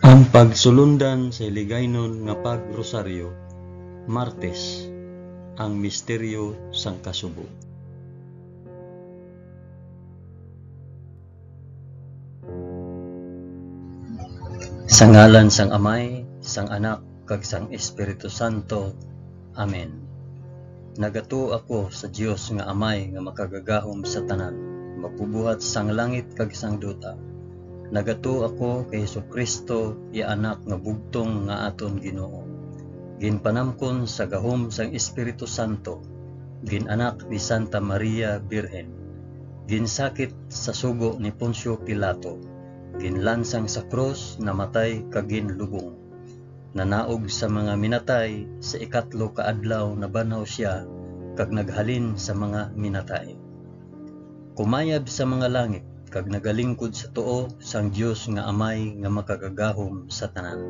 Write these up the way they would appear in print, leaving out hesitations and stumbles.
Ang pagsulundan sa hiligaynon nga pagrosaryo, Martes, ang misteryo sang kasubo. Sa ngalan sang Amay, sang Anak, kag sang Espiritu Santo. Amen. Nagato ako sa Dios nga Amay nga makagagahom sa tanan, mapubuhat sang langit kag sang duta. Nagato ako kay Jesucristo, iya anak nga bugtong nga aton Ginoo. Ginpanamkon sa gahom sang Espiritu Santo, ginanak ni Santa Maria Birhen. Ginsakit sa sugo ni Poncio Pilato, ginlansang sa krus, namatay kag ginlubong. Nanaog sa mga minatay, sa ikatlo ka adlaw nabanaw siya kag naghalin sa mga minatay. Kumayab sa mga langit kag nagalingkod sa tuo sang Dios nga Amay nga makagagahom sa tanan.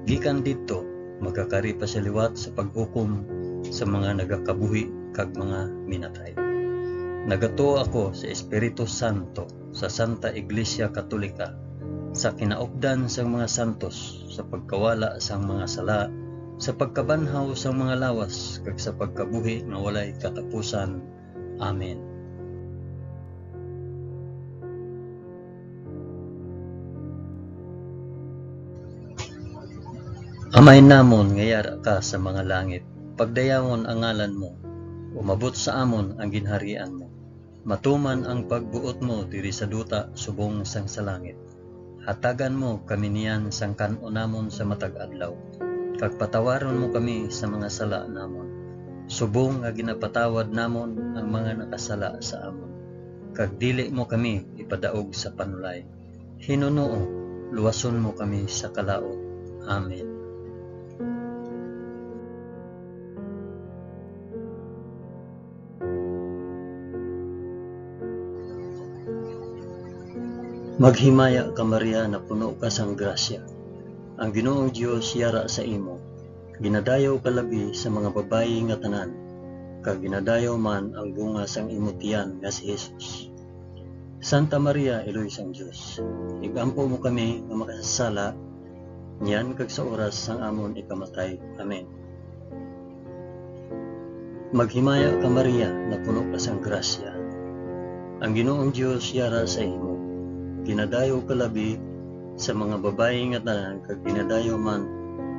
Gikan didto magkakari pa sa liwat sa paghukom sa mga nagakabuhi kag mga minatay. Nagato ako sa Espiritu Santo, sa Santa Iglesia Katolika, sa kinaupdan sang mga santos, sa pagkawala sang mga sala, sa pagkabanhaw sang mga lawas kag sa pagkabuhi nga walay katapusan. Amen. Amay namon nga yara ka sa mga langit, pagdayawon ang ngalan mo, umabot sa amon ang ginharian mo. Matuman ang pagbuot mo diri sa duta subong sang sa langit. Hatagan mo kami niyan sang kan-o namon sa matag adlaw, kag patawaron mo kami sa mga sala namon, subong nga ginapatawad namon ang mga nakasala sa amon. Kag dili mo kami ipadaog sa panulay. Hinunoo, luwason mo kami sa kalaot. Amen. Maghimaya ka Maria na puno ka sang grasya. Ang Ginoong Dios yara sa imo. Ginadayaw ka labi sa mga babayi nga tanan, kag ginadayaw man ang bunga sang imo tiyan nga si Jesus. Santa Maria, Eloy sang Dios, igampo mo kami nga makasasala, niyan kag sa oras sang amon ikamatay. Amen. Maghimaya ka Maria na puno ka sang grasya. Ang Ginoong Dios yara sa imo. Ginadayo ka labi sa mga babayi nga tanan, kag ginadayo man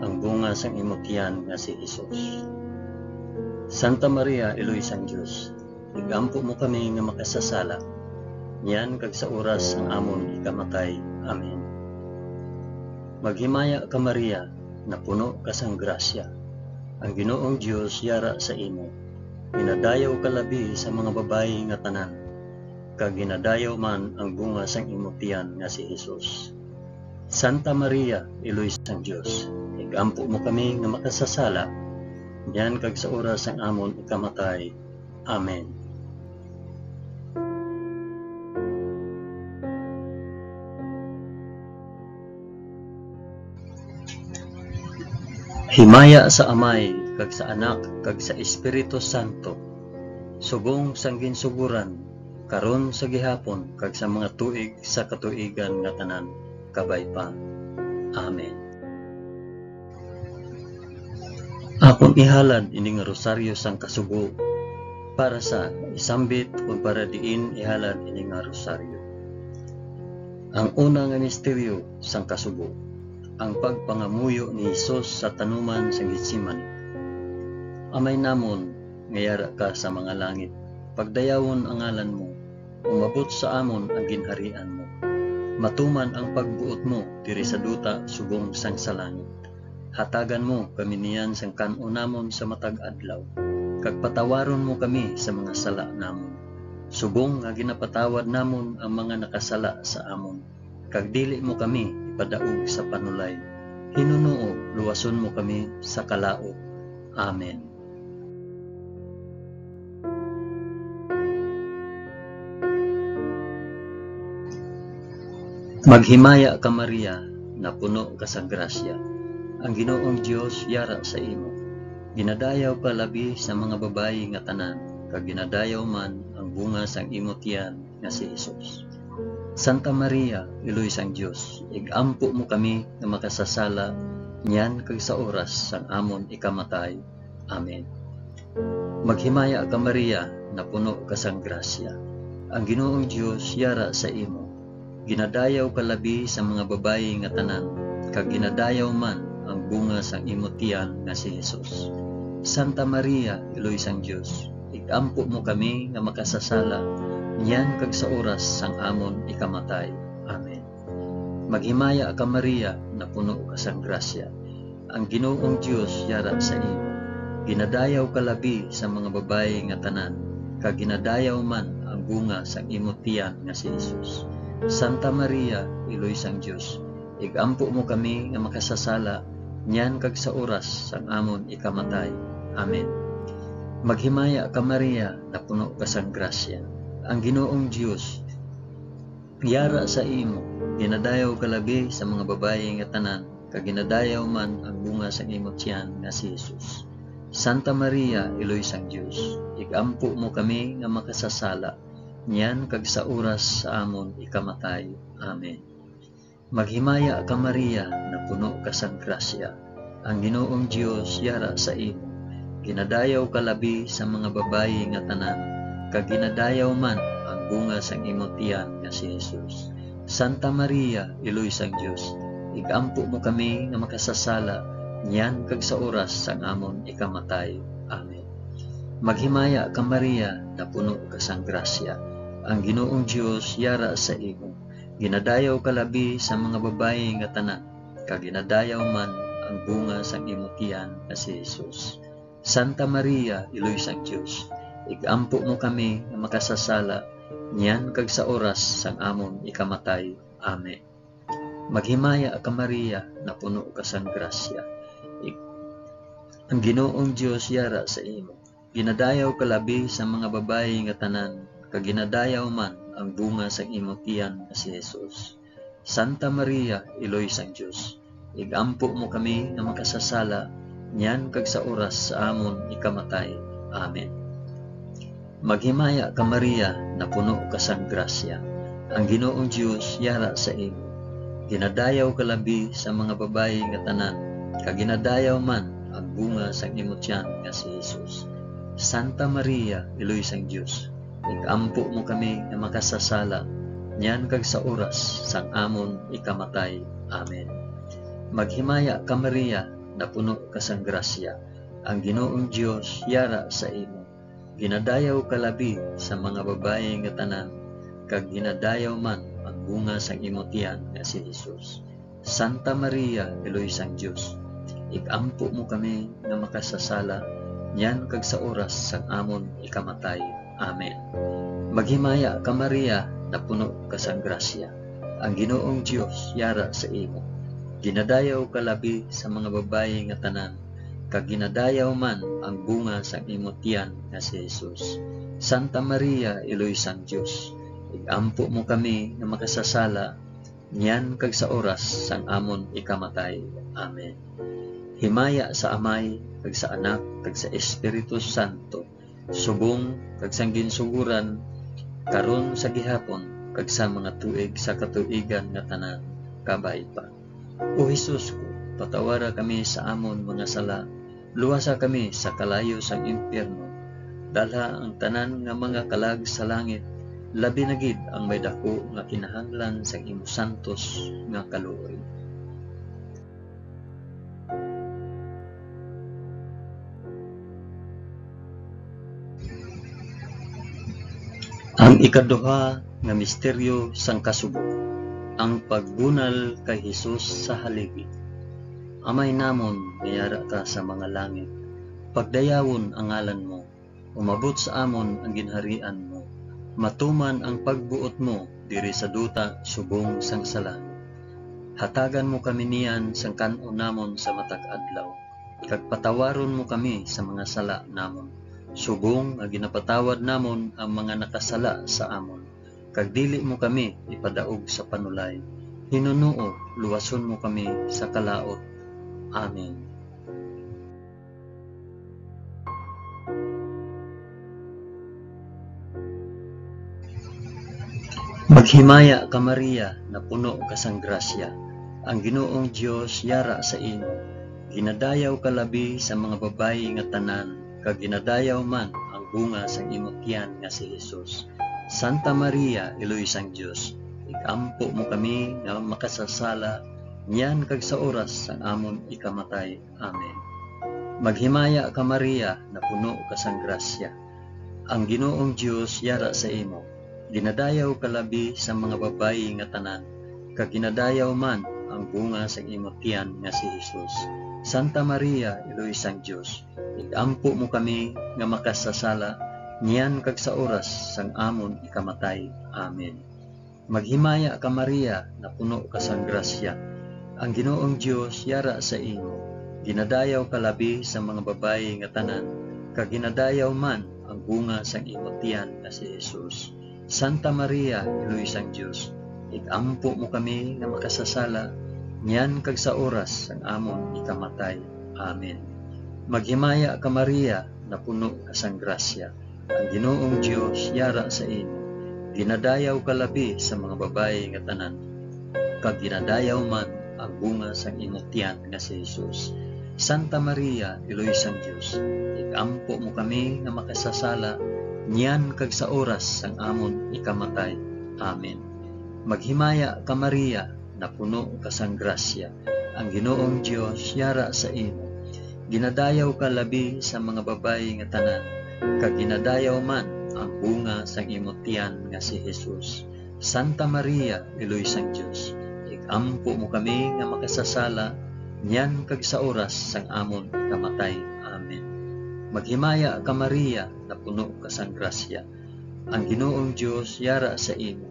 ang bunga sang imo tiyan nga si Jesus. Santa Maria, Eloy sang Dios, igampo mo kami nga makasasala, niyan kag sa oras ang amon ikamatay. Amen. Maghimaya ka Maria na puno ka sang grasya. Ang Ginoong Dios yara sa imo. Ginadayo ka labi sa mga babayi nga tanan, kag ginadayaw man ang bunga sang imo tiyan nga si Jesus. Santa Maria, Eloy sang Dios, igampo mo kami nga makasasala, niyan kag sa oras ang amon ikamatay. Amen. Himaya sa Amay, kag sa Anak, kag sa Espiritu Santo, subong sang ginsuguran, karon sa gihapon, kag sa mga tuig sa katuigan nga tanan, kabay pa. Amen. Akong ihalad ini nga rosaryo sang kasugo, para sa isambit o para diin ihalad ini nga rosaryo. Ang una nga misteryo sang kasugo, ang pagpangamuyo ni Jesus sa tanuman sang Getsemani. Amay namon nga yara ka sa mga langit, pagdayawon ang ngalan mo, umabot sa amon ang ginharian mo. Matuman ang pagbuot mo diri sa duta subong sang sa langit. Hatagan mo kami niyan sang kan-o namon sa matag adlaw, kag patawaron mo kami sa mga sala namon, subong nga ginapatawad namon ang mga nakasala sa amon. Kag dili mo kami ipadaog sa panulay. Hinunoo, luwason mo kami sa kalaot. Amen. Maghimaya ka Maria na puno ka sang grasya. Ang Ginoong Dios yara sa imo. Ginadayaw ka labi sa mga babayi nga tanan, kag ginadayaw man ang bunga sang imo tiyan nga si Jesus. Santa Maria, iloy sang Dios, igampo mo kami nga makasasala, niyan kag sa oras sang amon ikamatay. Amen. Maghimaya ka Maria, na puno ka sang grasya. Ang Ginoong Dios yara sa imo. Ginadayaw ka labi sa mga babayi nga tanan, kag ginadayaw man ang bunga sang imo tiyan nga si Jesus. Santa Maria, iloy sang Dios, igampo mo kami nga makasasala, niyan kag sa oras sang amon ikamatay. Amen. Maghimaya ka Maria, na puno ka sang grasya. Ang Ginoong Dios yara sa imo. Ginadayaw ka labi sa mga babayi nga tanan, kag ginadayaw man ang bunga sang imo tiyan nga si Jesus. Santa Maria, iloy sang Dios, igampo mo kami nga makasasala, niyan kag sa oras sang amon ikamatay. Amen. Maghimaya ka Maria, na puno ka sang grasya. Ang Ginoong Dios yara sa imo. Ginadayaw ka labi sa mga babayi nga tanan, kag ginadayaw man ang bunga sang imo tiyan nga si Jesus. Santa Maria, iloy sang Dios, igampo mo kami nga makasasala, niyan kag sa oras sa amon ikamatay. Amen. Maghimaya ka Maria, na puno ka sang grasya. Ang Ginoong Dios yara sa imo. Ginadayaw ka labi sa mga babayi nga tanan, kag ginadayaw man ang bunga sang imo tiyan nga si Jesus. Santa Maria, iloy sang Dios, igampo mo kami nga makasasala, niyan kag sa oras sang amon ikamatay. Amen. Maghimaya ka Maria, na puno ka sang grasya. Ang Ginoong Dios yara sa imo. Ginadayaw ka labi sa mga babayi nga tanan, kag ginadayaw man ang bunga sang imo tiyan nga si Jesus. Santa Maria, iloy sang Dios, igampo mo kami nga makasasala, niyan kag sa oras sang amon ikamatay. Amen. Maghimaya ka Maria, na puno ka sang grasya. Ang Ginoong Dios yara sa imo. Ginadayaw ka labi sa mga babayi nga tanan, kag ginadayaw man ang bunga sang imo tiyan nga si Jesus. Santa Maria, iloy sang Dios, igampo mo kami nga makasasala, niyan kag sa oras sa amon ikamatay. Amen. Maghimaya ka Maria, na puno ka sang grasya. Ang Ginoong Dios yara sa imo. Ginadayaw ka labi sa mga babayi nga tanan, kag ginadayaw man ang bunga sang imo tiyan nga si Jesus. Santa Maria, iloy sang Dios, igampo mo kami nga makasasala, niyan kag sa oras sang amon ikamatay. Amen. Maghimaya ka Maria, na puno ka sang grasya. Ang Ginoong Dios yara sa imo. Ginadayaw ka labi sa mga babayi nga tanan, kag ginadayaw man ang bunga sang imo tiyan nga si Jesus. Santa Maria, iloy sang Dios, igampo mo kami nga makasasala, niyan kag sa oras sang amon ikamatay. Amen. Maghimaya ka Maria, na puno ka sang grasya. Ang Ginoong Dios yara sa imo. Ginadayaw ka labi sa mga babayi nga tanan, kag ginadayaw man ang bunga sang imo tiyan nga si Jesus. Santa Maria, iloy sang Dios, igampo mo kami nga makasasala, niyan kag sa oras sang amon ikamatay. Amen. Himaya sa Amay, kag sa Anak, kag sa Espiritu Santo, subong kag sang ginsuguran, karon sa gihapon, kag sa mga tuig sa katuigan nga tanan, kabay pa. O Jesus ko, patawara kami sa amon mga sala, luwasa kami sa kalayo sang impyerno, dalha ang tanan nga mga kalag sa langit, labi na gid ang may dako nga kinahanglan sa imo santos nga kaluoy. Ang ikaduha nga misteryo sang kasubo, ang pagbunal kay Hesus sa haligi. Amay namon, mayara ka sa mga langit, pagdayawon ang ngalan mo, umabot sa amon ang ginharian mo, matuman ang pagbuot mo diri sa duta subong sang sala. Hatagan mo kami niyan sang kanon namon sa matag adlaw, kag patawaron mo kami sa mga sala namon, subong nga ginapatawad namon ang mga nakasala sa amon, kag dili mo kami ipadaog sa panulay. Hinunuo, luwason mo kami sa kalaot. Amen. Maghimaya ka Maria, na puno ka sang grasya, ang Ginoong Dios yara sa imo. Ginadayaw ka labi sa mga babayi nga tanan, kag ginadayaw man ang bunga sang imong tiyan nga si Jesus. Santa Maria, Iloy sang Dios, igampo mo kami nga makasasala, niyan kag sa oras sang amon ikamatay. Amen. Maghimaya ka Maria, na puno ka sang grasya, ang Ginoong Dios yara sa imo. Ginadayaw ka labi sa mga babayi nga tanan, kag ginadayaw man ang bunga sa imong tiyan nga si Jesus. Santa Maria, Iloy sang Dios, igampo mo kami nga makasasala, niyan kag sa oras sang amon ikamatay. Amen. Maghimaya ka Maria, na puno ka sang grasya, ang Ginoong Dios yara sa imo. Ginadayaw ka labi sa mga babayi nga tanan, kag ginadayaw man ang bunga sang imong tiyan nga si Jesus. Santa Maria, Iloy sang Dios, igampo mo kami nga makasasala, niyan kag sa oras sang amon ikamatay. Amen. Maghimaya ka Maria, na puno ka sang grasya, ang Ginoong Dios yara sa imo. Ginadayaw ka labi sa mga babayi nga tanan, kag ginadayaw man ang bunga sang imong tiyan nga si Jesus. Santa Maria, Iloy sang Dios, igampo mo kami nga makasasala, niyan kag sa oras sang amon ikamatay. Amen. Maghimaya ka Maria, na puno ka sang grasya, ang Ginoong Dios yara sa imo. Ginadayaw ka labi sa mga babayi nga tanan, kag ginadayaw man ang bunga sang imong tiyan nga si Jesus. Santa Maria, Iloy sang Dios, igampo mo kami nga makasasala, niyan kag sa oras sang amon ikamatay. Amen. Maghimaya ka Maria, na puno ka sang grasya, ang Ginoong Dios yara sa imo.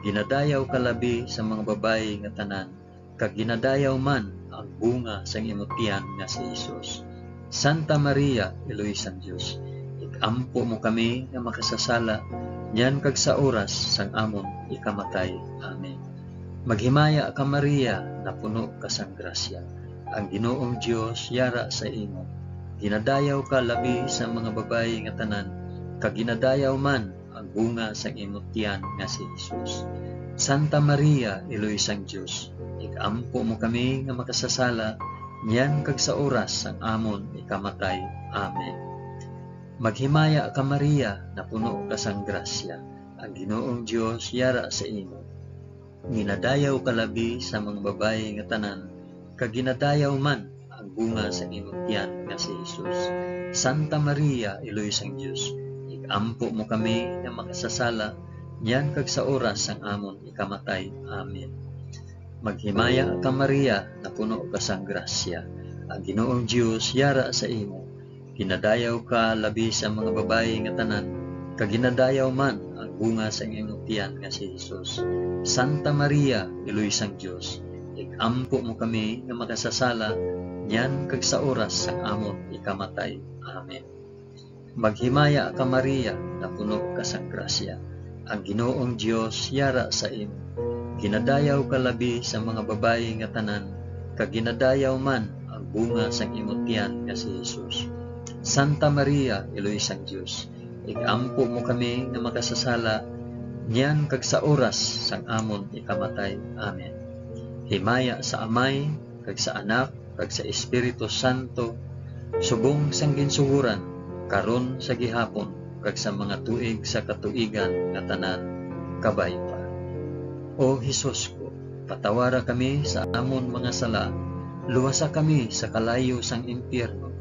Ginadayaw ka labi sa mga babayi nga tanan, kag ginadayaw man ang bunga sang imong tiyan nga si Jesus. Santa Maria, Iloy sang Dios, igampo mo kami nga makasasala, niyan kag sa oras sang amon ikamatay. Amen. Maghimaya ka Maria, na puno ka sang grasya, ang Ginoong Dios yara sa imo. Ginadayaw ka labi sa mga babayi nga tanan, kag ginadayaw man ang bunga sang imong tiyan nga si Jesus. Santa Maria, Iloy sang Dios, igampo mo kami nga makasasala, niyan kag sa oras sang amon ikamatay. Amen. Maghimaya ka Maria, na puno ka sang grasya, ang Ginoong Dios yara sa imo. Ginadayaw ka labi sa mga babayi nga tanan, kag ginadayaw man ang bunga sa imong tiyan nga si Jesus. Santa Maria, Iloy sang Dios, igampo mo kami nga makasasala, niyan kag sa oras sang amon ikamatay. Amen. Maghimaya ka Maria, na puno ka sang grasya, ang Ginoong Dios yara sa imo. Ginadayaw ka labi sa mga babayi nga tanan, kag ginadayaw man ang bunga sa imong tiyan nga si Jesus. Santa Maria, Iloy sang Dios, igampo mo kami nga makasasala, niyan kag sa oras sang amon ikamatay. Amen. Maghimaya ka Maria, na puno ka sang grasya, ang Ginoong Dios yara sa imo. Ginadayaw ka labi sa mga babayi nga tanan, kag ginadayaw man ang bunga sang imong tiyan nga si Jesus. Santa Maria, Iloy sang Dios, igampo mo kami nga makasasala, niyan kag sa oras sang amon ikamatay. Amen. Himaya sa Amay, kag sa Anak, kag sa Espiritu Santo, subong sang ginsuhuran, karon sa gihapon, kag sa mga tuig sa katuigan nga tanan, kabay pa. O Hesus ko, patawara kami sa amon mga sala, luwasa kami sa kalayo sang impyerno,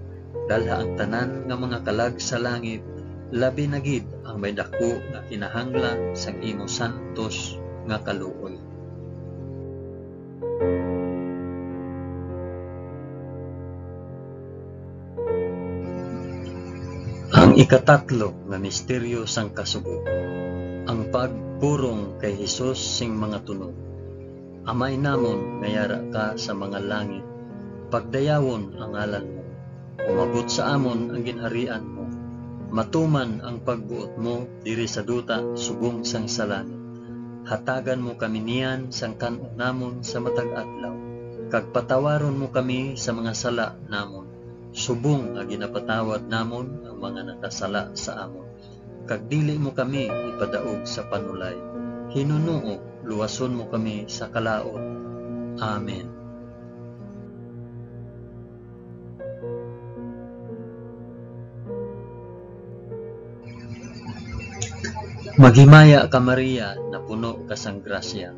dalha ang tanan nga mga kalag sa langit, labi na gid ang may dako nga kinahanglan sang imo santos nga kaluoy. Ang ikatatlo nga misteryo sang kasugo, ang pagpurong kay Hesus sing mga tunog. Amay namon nga yara ka sa mga langit, pagdayawon ang ngalan mo, umabot sa amon ang ginharian mo, matuman ang pagbuot mo diri sa duta subong sang sa langit. Hatagan mo kami niyan sang kan-o namon sa matag adlaw, kag patawaron mo kami sa mga sala namon, subong nga ginapatawad namon ang mga nakasala sa amon. Kag dili mo kami ipadaog sa panulay, Hinunoo, luwason mo kami sa kalaot. Amen. Maghimaya ka Maria, na puno ka sang grasya.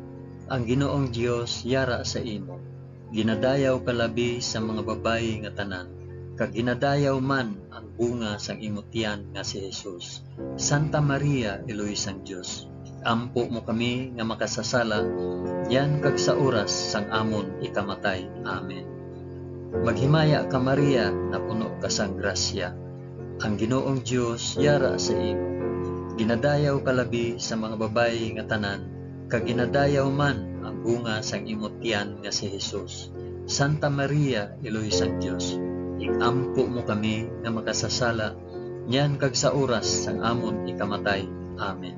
Ang Ginoong Dios yara sa imo. Ginadayaw ka labi sa mga babayi nga tanan, kag ginadayaw man ang bunga sang imo tiyan nga si Jesus. Santa Maria, Iloy sang Dios, ampo mo kami nga makasasala, yan kag sa oras sang amon ikamatay. Amen. Maghimaya ka Maria, na puno ka sang grasya. Ang Ginoong Dios yara sa imo. Ginadayaw ka labi sa mga babayi nga tanan, kag ginadayaw man ang bunga sang imo tiyan nga si Jesus. Santa Maria, Iloy sang Dios, igampo mo kami nga makasasala, yan kag sa oras sang amon ikamatay. Amen.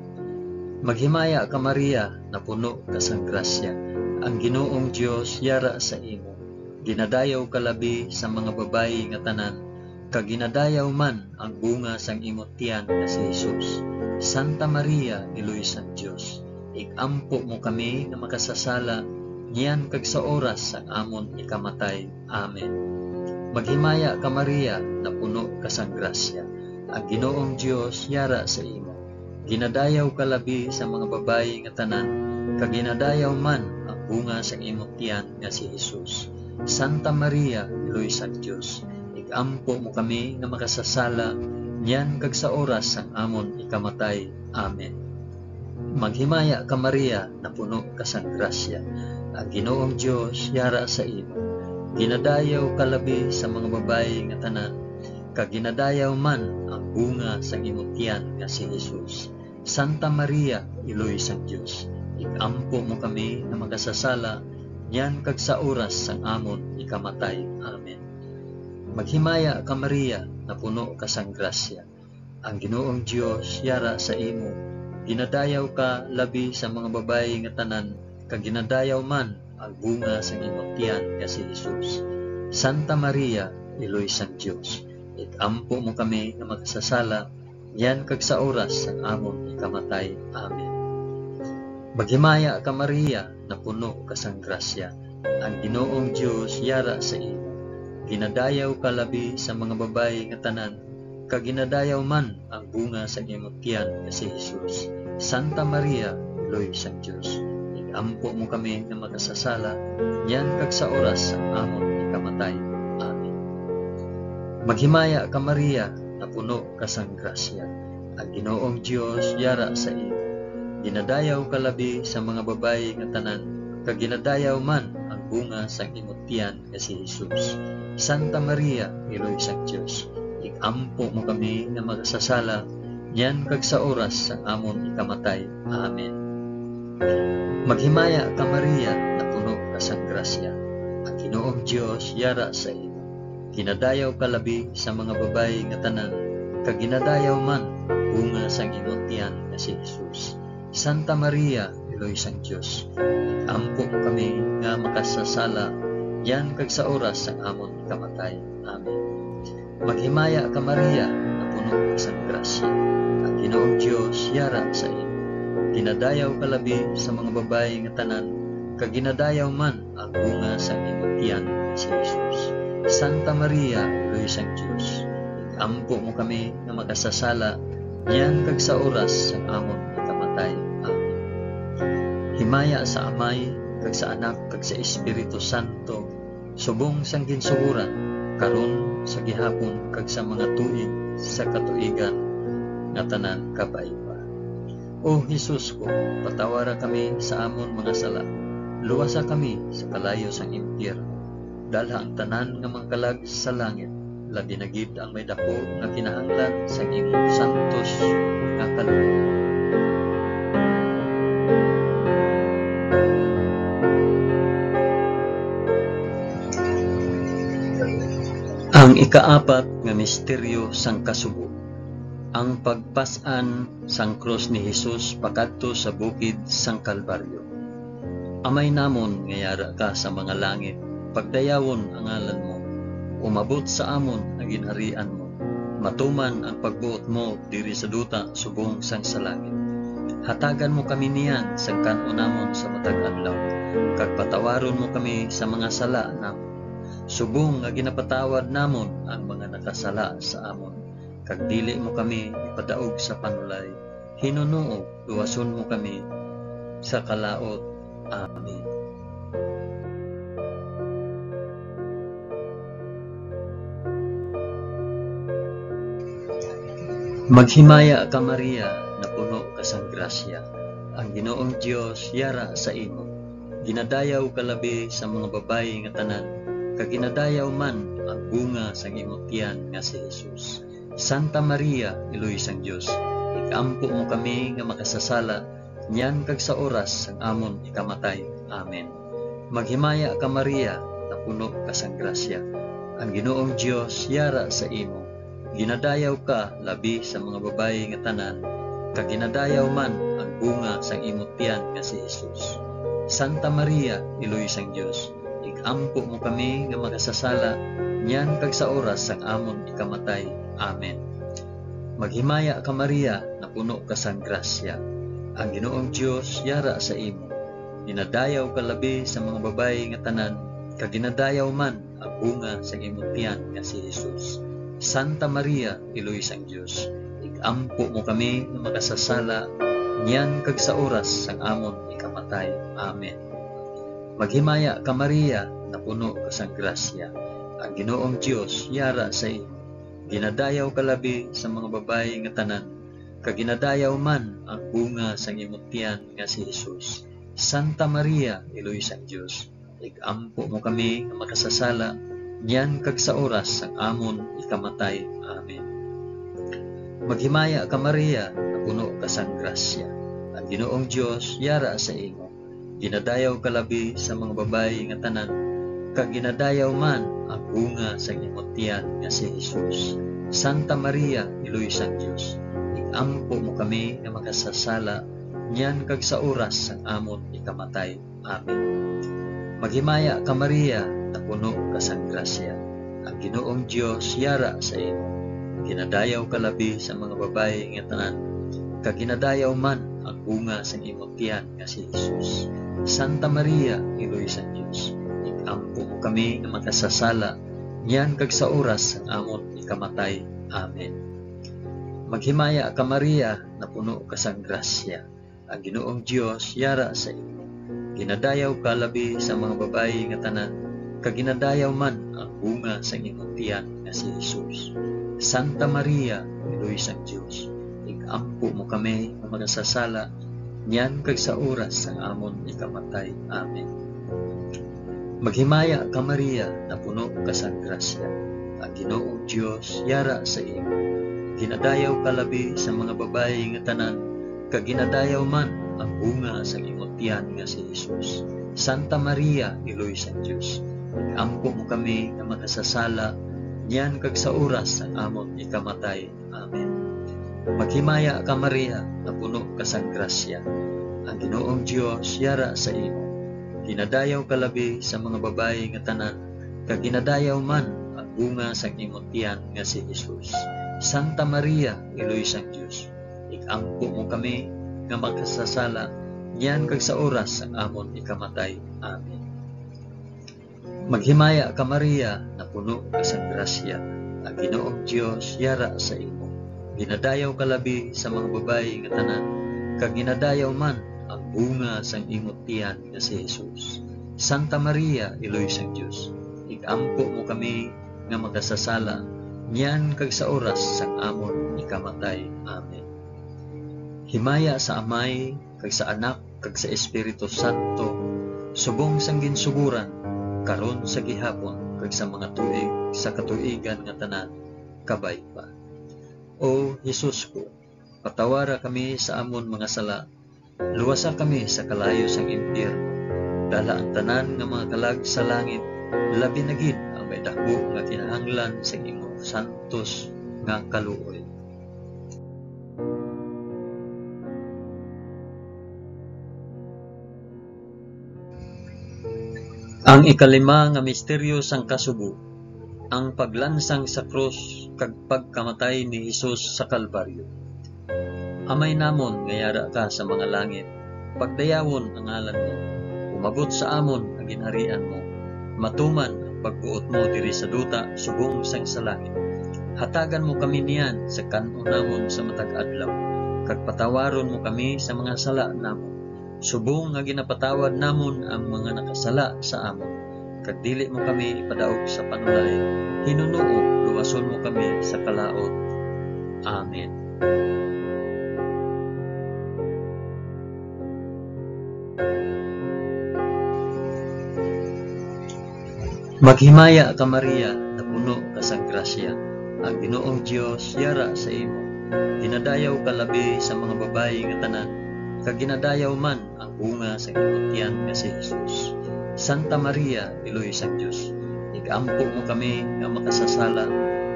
Maghimaya ka Maria, na puno ka sang grasya. Ang Ginoong Dios yara sa imo. Ginadayaw ka labi sa mga babayi nga tanan, kag ginadayaw man ang bunga sang imo tiyan nga si Jesus. Santa Maria, Iloy sang Dios, igampo mo kami nga makasasala, niyan kag sa oras sang amon ikamatay. Amen. Maghimaya ka Maria, na puno ka sang grasya. Ang Ginoong Dios yara sa imo. Ginadayaw ka labi sa mga babayi nga tanan, kag ginadayaw man ang bunga sang imo tiyan nga si Jesus. Santa Maria, Iloy sang Dios, igampo mo kami nga makasasala, niyan kag sa oras sang amon ikamatay. Amen. Maghimaya ka Maria, na puno ka sang grasya. Ang Ginoong Dios yara sa imo. Ginadayaw ka labi sa mga babayi nga tanan, kag ginadayaw man ang bunga sang imo tiyan nga si Jesus. Santa Maria, Iloy sang Dios, igampo mo kami nga makasasala, niyan kag sa oras sang amon ikamatay. Amen. Maghimaya ka Maria, na puno ka sang grasya. Ang Ginoong Dios yara sa imo. Ginadayaw ka labi sa mga babayi nga tanan, kag ginadayaw man ang bunga sang imo tiyan nga si Jesus. Santa Maria, Iloy sang Dios, igampo mo kami nga makasasala, yan kag sa oras sang amon ikamatay. Amen. Maghimaya ka Maria, na puno ka sang grasya. Ang Ginoong Dios yara sa imo. Ginadayaw ka labi sa mga babayi nga tanan, kag ginadayaw man ang bunga sa imo tiyan nga si Jesus. Santa Maria, Iloy sang Dios, igampo mo kami nga makasasala, yan kag sa oras sang amon ikamatay. Amen. Maghimaya ka Maria, na puno ka sang grasya. Ang Ginoong Dios yara sa imo. Ginadayaw ka labi sa mga babayi nga tanan, kag ginadayaw man ang bunga sang imo tiyan nga si Jesus. Santa Maria, Iloy sang Dios, igampo mo kami nga makasasala, yan kag sa oras sang amon ikamatay. Amen. Maghimaya ka Maria, na puno ka sang grasya. Ang Ginoong Dios yara sa imo. Ginadayaw ka labi sa mga babayi nga tanan, kag ginadayaw man ang bunga sang imo tiyan nga si Jesus. Santa Maria, Iloy sang Dios, igampo mo kami nga makasasala, yan kag sa oras sang amon ikamatay. Amen. Maghimaya ka Maria, na puno ka sang grasya. Ang Ginoong Dios yara sa imo. Ginadayaw ka labi sa mga babayi nga tanan, kag ginadayaw man ang bunga sang imo tiyan nga si Jesus. Santa Maria, Iloy sang Dios, igampo mo kami nga makasasala, yan kag sa oras sang amon ikamatay. Amen. Himaya sa Amay, kag sa Anak, kag sa Espiritu Santo, subong sang ginsuhuran, karon sa gihapon, kag sa mga tuig sa katuigan nga tanan kapaiba. O Jesus ko, patawara kami sa amon mga sala, luwasa kami sa kalayo sang impyerno, dalha ang tanan nga mangkalag sa langit, labi na gid ang may dako nga kinahanglan sa imong santos nga kaluluwa. Ang ikaapat nga misteryo sang kasubo, ang pagpas-an sang krus ni Jesus pakadto sa bukid sang Kalbaryo. Amay namon nga yara ka sa mga langit, pagdayawon ang ngalan mo, umabot sa amon ang ginharian mo, matuman ang pagbuot mo diri sa duta subong sang sa langit. Hatagan mo kami niyan sa kanunamon sa matag adlaw, kag patawaron mo kami sa mga sala namon. Subong nga ginapatawad namon ang mga nakasala sa amon, kag dili mo kami ipadaog sa panulay. Hinunuo, luwason mo kami sa kalaot. Amen. Maghimaya ka Maria, na puno ka sang grasya. Ang Ginoong Dios yara sa imo. Ginadayaw ka labi sa mga babayi nga tanan, kag ginadayaw man ang bunga sang imong tiyan nga si Jesus. Santa Maria, Iloy sang Dios, ikampo mo kami nga makasasala, nyan kag sa oras sang amon ikamatay. Amen. Maghimaya ka Maria, na puno ka sang grasya. Ang Ginoong Dios yara sa imo. Ginadayaw ka labi sa mga babayi nga tanan, kag ginadayaw man ang bunga sang imong tiyan nga si Jesus. Santa Maria, Iloy sang Dios, ikampo mo kami nga makasasala, nyan kag sa oras sang amon ikamatay. Amen. Maghimaya ka Maria, na puno ka sang grasya. Ang Ginoong Dios yara sa imo. Ginadayaw ka labi sa mga babayi nga tanan, kag ginadayaw man ang bunga sang imong tiyan nga si Jesus. Santa Maria, Iloy sang Dios, ikampo mo kami nga makasasala, nyan kag sa oras sang amon ikamatay. Amen. Maghimaya ka Maria, na puno ka sang grasya. Ang Ginoong Dios yara sa imo. Ginadayaw ka labi sa mga babayi nga tanan, kag ginadayaw man ang bunga sang imong tiyan nga si Jesus. Santa Maria, Iloy sang Dios, ikampo mo kami nga makasasala, nyan kag sa oras sang amon ikamatay. Amen. Maghimaya ka Maria, na puno ka sang grasya. Ang Ginoong Dios yara sa imo. Ginadayaw ka labi sa mga babayi nga tanan, kag ginadayaw man ang bunga sang imong tiyan nga si Jesus. Santa Maria, Iloy sang Dios, ikampo mo kami nga makasasala, nyan kag sa oras sang amon ikamatay. Amen. Maghimaya ka Maria, na puno ka sang grasya. Ang Ginoong Dios yara sa imo. Ginadayaw ka labi sa mga babayi nga tanan, kag ginadayaw man ang bunga sang imong tiyan nga si Jesus. Santa Maria, Iloy sang Dios, ikampo mo kami nga makasasala, nyan kag sa oras sang amon ikamatay. Amen. Maghimaya ka Maria, na puno ka sang grasya. Ang Ginoong Dios yara sa imo. Ginadayaw ka labi sa mga babayi nga tanan, kag ginadayaw man ang bunga sang imong tiyan nga si Jesus. Santa Maria, Iloy sang Dios, ikampo mo kami nga makasasala, nyan kag sa oras sang amon ikamatay. Amen. Maghimaya ka Maria, na puno ka sang grasya. Ang Ginoong Dios yara sa imo. Ginadayaw ka labi sa mga babayi nga tanan, kag ginadayaw man ang bunga sang imong tiyan nga si Jesus. Santa Maria, Iloy sang Dios, ikampo mo kami nga makasasala, nyan kag sa oras sang amon ikamatay. Amen. Maghimaya ka Maria, na puno ka sang grasya. Ang Ginoong Dios yara sa imo. Ginadayaw ka labi sa mga babayi nga tanan, kag ginadayaw man ang bunga sang imong tiyan nga si Jesus. Santa Maria, Iloy sang Dios, ikampo mo kami nga makasasala, nyan kag sa oras sang amon ikamatay. Amen. Maghimaya ka Maria, na puno ka sang grasya. Ang Ginoong Dios yara sa imo. Ginadayaw ka labi sa mga babayi nga tanan, kag ginadayaw man ang bunga sang imong tiyan nga si Jesus. Santa Maria, Iloy sang Dios, ikampo mo kami nga makasasala, nyan kag sa oras sang amon ikamatay. Amen. Himaya sa Amay, kag sa Anak, kag sa Espiritu Santo, subong sang ginsuguran, karon sa gihapon, kag sa mga tuig sa katuigan nga tanan, kabay pa. O Jesus ko, patawara kami sa amon mga sala, luwasa kami sa kalayo sang impyerno, dala ang tanan nga mga kalag sa langit, labi na gid ang may dako nga kinahanglan sa imong santos nga kaluoy. Ang ikalima nga misteryo sang kasugo, ang paglansang sa krus kag pagkamatay ni Hesus sa Kalbaryo. Amay namon nga yara ka sa mga langit, pagdayawon ang ngalan mo, umabot sa amon ang ginharian mo, matuman ang pagbuot mo diri sa duta subong sang sa langit. Hatagan mo kami niyan sa kanon namon sa matag adlaw, kag patawaron mo kami sa mga sala namon, subong nga ginapatawad namon ang mga nakasala sa amon. Kag dili mo kami ipadaog sa panulay, hinunoo luwason mo kami sa kalaot. Amen. Maghimaya ka Maria, na puno ka sang grasya, ang Ginoong Dios yara sa imo. Ginadayaw ka labi sa mga babayi nga tanan, kag ginadayaw man ang bunga sa imong tiyan nga si Jesus. Santa Maria, Iloy sang Dios, igampo mo kami nga makasasala,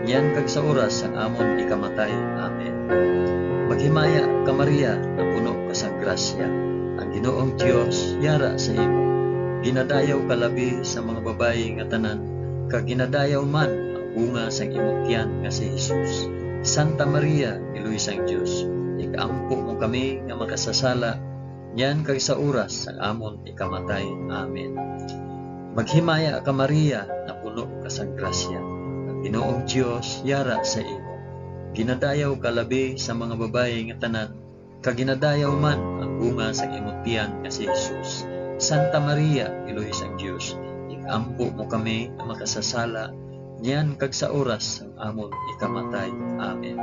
niyan kag sa oras sang amon ikamatay. Amen. Maghimaya ka Maria, na puno ka sang grasya, ang Ginoong Dios yara sa imo. Ginadayaw ka labi sa mga babayi nga tanan, kag ginadayaw man ang bunga sang imong tiyan nga si Jesus. Santa Maria, Iloy sang Dios, igampo mo kami nga makasasala, niyan kag sa oras sang amon ikamatay. Amen. Maghimaya ka Maria, na puno ka sang grasya, ang Ginoong Dios yara sa imo. Ginadayaw ka labi sa mga babayi nga tanan, kag ginadayaw man ang bunga sang imong tiyan nga si Jesus. Santa Maria, Iloy sang Dios, igampo mo kami nga makasasala, niyan kag sa oras sang amon ikamatay. Amen.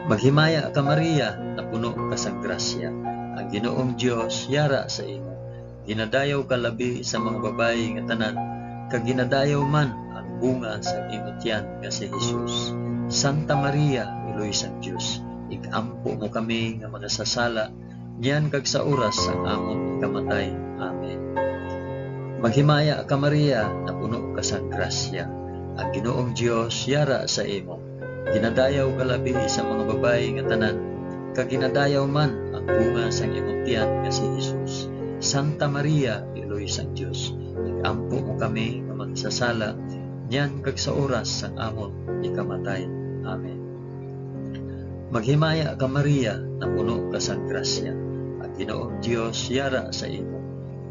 Maghimaya ka Maria, na puno ka sang grasya, ang Ginoong Dios yara sa imo. Ginadayaw ka labi sa mga babayi nga tanan, kag ginadayaw man ang bunga sang imong tiyan nga si Jesus. Santa Maria, Iloy sang Dios, igampo mo kami nga makasasala, niyan kag sa oras sang amon ikamatay. Amen. Maghimaya ka Maria, na puno ka sang grasya, ang Ginoong Dios yara sa imo. Ginadayaw ka labi sa mga babayi nga tanan, kag ginadayaw man ang bunga sang imong tiyan nga si Jesus. Santa Maria, Iloy sang Dios, igampo mo kami nga magsasala, niyan kag sa oras sang amon ikamatay. Amen. Maghimaya ka Maria, na puno ka sang grasya, ang Ginoong Dios yara sa imo.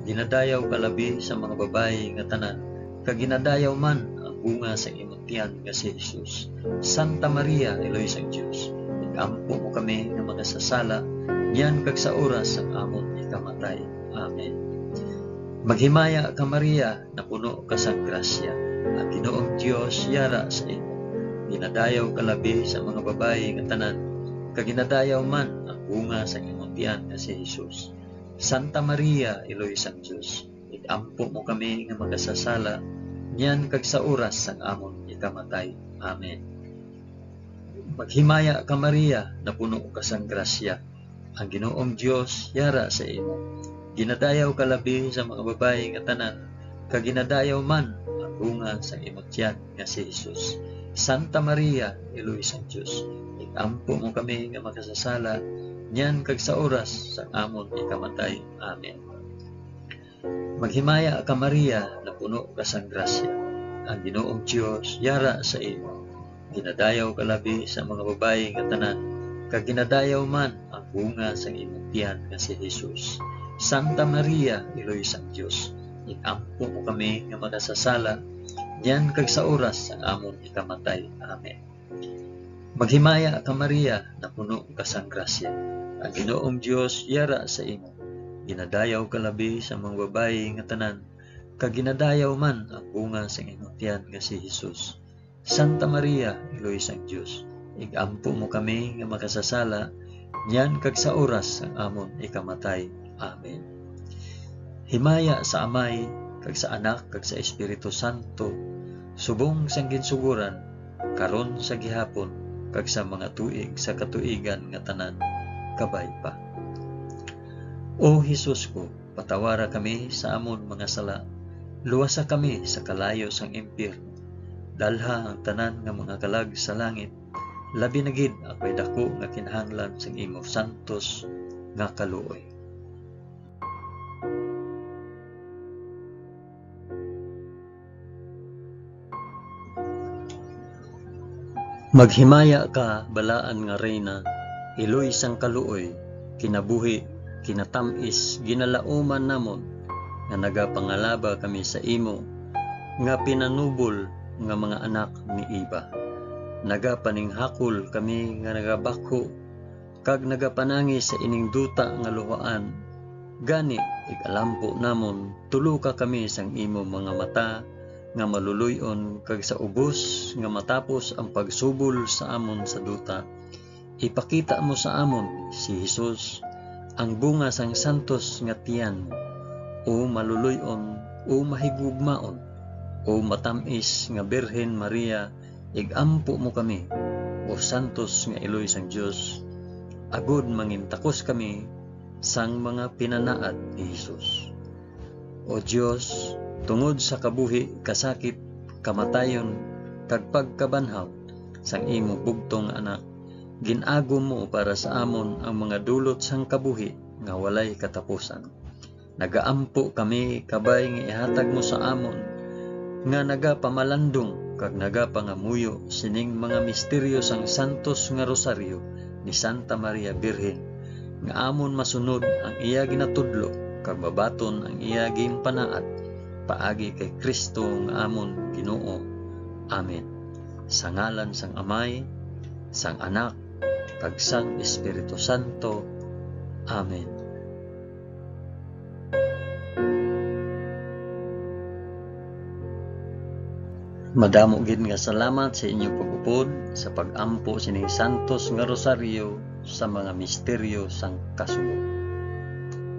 Ginadayaw ka labi sa mga babayi nga tanan, kag ginadayaw man ang bunga sang imong tiyan nga si Jesus. Santa Maria, Iloy sang Dios, igampo mo kami nga magsasala, niyan kag sa oras sang amon ikamatay. Amen. Maghimaya ka Maria, na puno ka sang grasya, ang Ginoong Dios yara sa imo. Ginadayaw ka labi sa mga babayi nga tanan, kag ginadayaw man ang bunga sa imong tiyan nga si Jesus. Santa Maria, Iloy sang Dios, igampo mo kami nga magsasala, niyan kag sa oras sang amon ikamatay. Amen. Maghimaya ka Maria, na puno ka sang grasya, ang Ginoong Dios yara sa imo. Ginadayaw ka labi sa mga babayi nga tanan, kag ginadayaw man ang bunga sa imong tiyan nga si Jesus. Santa Maria, Iloy sang Dios, igampo mo kami nga makasasala, niyan kag sa oras sang amon ikamatay. Amen. Maghimaya ka Maria, na puno ka sang grasya, ang Ginoong Dios yara sa imo. Ginadayaw ka labi sa mga babayi nga tanan, kag ginadayaw man ang bunga sang imong tiyan nga si Jesus. Santa Maria, Iloy sang Dios, igampo mo kami nga makasasala, niyan kag sa oras sang amon ikamatay. Amen. Maghimaya ka Maria, na puno ka sang grasya, ang Ginoong Dios yara sa imo. Ginadayaw ka labi sa mga babayi nga tanan, kag ginadayaw man ang bunga sang imong tiyan nga si Jesus. Santa Maria, Iloy sang Dios, igampo mo kami nga makasasala, niyan kag sa oras sang amon ikamatay. Amen. Himaya sa Amay, kag sa Anak, kag sa Espiritu Santo, subong sang ginsuguran, karon sa gihapon, kag sa mga tuig sa katuigan nga tanan, kabay pa. O Hesus ko, patawara kami sa amon mga sala, luwasa kami sa kalayo sang impyerno, dalha ang tanan nga mga kalag sa langit, labi na gid ako'y dako nga kinahanglan sang imo santos nga kaluoy. Maghimaya ka, balaan nga reyna, iloy sang kaluoy, kinabuhi, kinatamis, ginalauman namon, nga nagapangalaba kami sa imo, nga pinanubol nga mga anak ni Iba. Nagapaninghakol kami nga nagabako, kag nagapanangi sa ining duta nga luhaan. Gani, ikalampo namon, tulo ka kami sang imo mga mata, nga maluluyon, kag sa ubos nga matapos ang pagsubol sa amon sa duta. Ipakita mo sa amon si Jesus, ang bunga sang santos nga tiyan, o maluluyon, o mahigugmaon, o matamis nga Birhen Maria, igampo mo kami, o santos nga iloy sang Dios, agud mangintakos kami sang mga pinanaad ni Jesus. O Dios, tungod sa kabuhi, kasakit, kamatayon, kag pagkabanhaw sang imo bugtong anak, ginago mo para sa amon ang mga dulot sang kabuhi nga walay katapusan. Nagaampo kami kabay nga ihatag mo sa amon, nga nagapamalandong kag nagapangamuyo sining mga misteryo sang santos nga rosaryo ni Santa Maria Birhen, nga amon masunod ang iya ginatudlo kag babaton ang iya ginpanaad paagi kay Kristo nga amon Ginoo. Amen. Sa ngalan sang Amay, sang Anak, kag sang Espiritu Santo. Amen. Madamo gid nga salamat sa inyong pag-upod sa pag-ampo sining santos nga rosaryo sa mga misteryo sang kasugo.